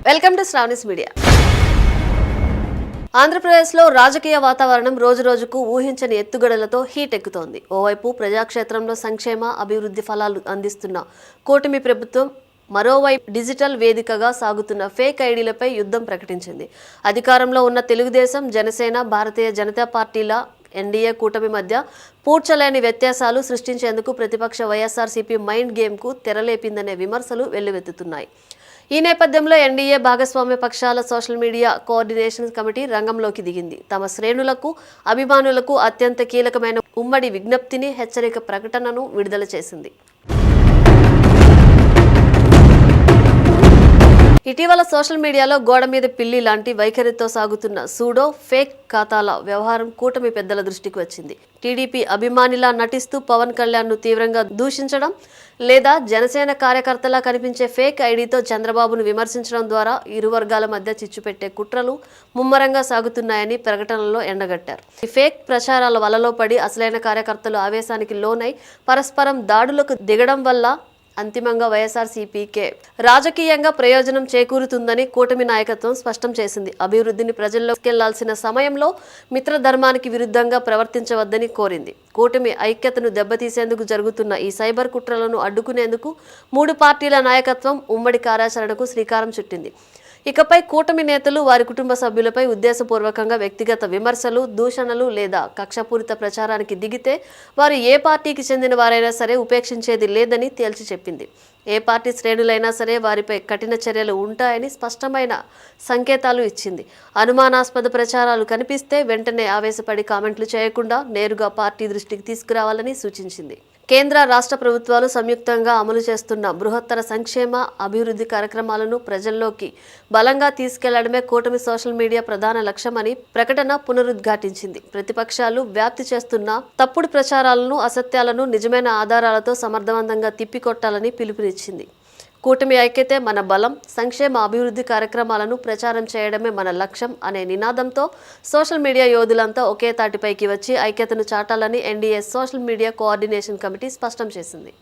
Welcome to Sravani's media. ఆంధ్రప్రదేశ్లో రాజకీయ వాతావరణం రోజురోజుకు ఊహించని ఎత్తుగడలతో హీట్ ఎక్కుతోంది. ఓవైపు ప్రజాక్షేత్రంలో సంక్షేమ అభివృద్ధి ఫలాలు అందిస్తున్న కూటమి ప్రభుత్వం, మరోవైపు డిజిటల్ వేదికగా సాగుతున్న ఫేక్ ఐడీలపై యుద్ధం ప్రకటించింది. అధికారంలో ఉన్న తెలుగుదేశం, జనసేన, భారతీయ జనతా పార్టీల ఎన్డీఏ కూటమి మధ్య పూడ్చలేని వ్యత్యాసాలు సృష్టించేందుకు ప్రతిపక్ష వైఎస్ఆర్సీపీ మైండ్ గేమ్కు తెరలేపిందనే విమర్శలు వెల్లువెత్తుతున్నాయి. ఈ నేపథ్యంలో ఎన్డీఏ భాగస్వామ్య పక్షాల సోషల్ మీడియా కోఆర్డినేషన్ కమిటీ రంగంలోకి దిగింది. తమ శ్రేణులకు, అభిమానులకు అత్యంత కీలకమైన ఉమ్మడి విజ్ఞప్తిని, హెచ్చరిక ప్రకటనను విడుదల చేసింది. ఇటీవల సోషల్ మీడియాలో గోడ మీద పిల్లి లాంటి వైఖరితో సాగుతున్న సూడో ఫేక్ ఖాతాల వ్యవహారం కూటమి పెద్దల దృష్టికి వచ్చింది. టీడీపీ అభిమానిలా నటిస్తూ పవన్ కళ్యాణ్ను తీవ్రంగా దూషించడం, లేదా జనసేన కార్యకర్తలా కనిపించే ఫేక్ ఐడీతో చంద్రబాబును విమర్శించడం ద్వారా ఇరు వర్గాల మధ్య చిచ్చు పెట్టే కుట్రలు ముమ్మరంగా సాగుతున్నాయని ప్రకటనలో ఎండగట్టారు. ఈ ఫేక్ ప్రచారాల వలలో పడి అసలైన కార్యకర్తలు ఆవేశానికి లోనై పరస్పరం దాడులకు దిగడం వల్ల అంతిమంగా వైఎస్ఆర్సీపీకే రాజకీయంగా ప్రయోజనం చేకూరుతుందని కూటమి నాయకత్వం స్పష్టం చేసింది. అభివృద్ధిని ప్రజల్లోకెళ్లాల్సిన సమయంలో మిత్రధర్మానికి విరుద్ధంగా ప్రవర్తించవద్దని కోరింది. కూటమి ఐక్యతను దెబ్బతీసేందుకు జరుగుతున్న ఈ సైబర్ కుట్రలను అడ్డుకునేందుకు మూడు పార్టీల నాయకత్వం ఉమ్మడి కార్యాచరణకు శ్రీకారం చుట్టింది. ఇకపై కూటమి నేతలు వారి కుటుంబ సభ్యులపై ఉద్దేశపూర్వకంగా వ్యక్తిగత విమర్శలు, దూషణలు లేదా కక్షపూరిత ప్రచారానికి దిగితే వారు ఏ పార్టీకి చెందిన వారైనా సరే ఉపేక్షించేది లేదని తేల్చి చెప్పింది. ఏ పార్టీ శ్రేణులైనా సరే వారిపై కఠిన చర్యలు ఉంటాయని స్పష్టమైన సంకేతాలు ఇచ్చింది. అనుమానాస్పద ప్రచారాలు కనిపిస్తే వెంటనే ఆవేశపడి కామెంట్లు చేయకుండా నేరుగా పార్టీ దృష్టికి తీసుకురావాలని సూచించింది. కేంద్ర, రాష్ట్ర ప్రభుత్వాలు సంయుక్తంగా అమలు చేస్తున్న బృహత్తర సంక్షేమ, అభివృద్ధి కార్యక్రమాలను ప్రజల్లోకి బలంగా తీసుకెళ్లడమే కూటమి సోషల్ మీడియా ప్రధాన లక్ష్యమని ప్రకటన పునరుద్ఘాటించింది. ప్రతిపక్షాలు వ్యాప్తి చేస్తున్న తప్పుడు ప్రచారాలను, అసత్యాలను నిజమైన ఆధారాలతో సమర్థవంతంగా తిప్పికొట్టాలని పిలుపునిచ్చింది. కూటమి ఐక్యతే మన బలం, సంక్షేమ అభివృద్ధి కార్యక్రమాలను ప్రచారం చేయడమే మన లక్ష్యం అనే నినాదంతో సోషల్ మీడియా యోధులంతా ఒకే తాటిపైకి వచ్చి ఐక్యతను చాటాలని NDA social media coordination committee స్పష్టం చేసింది.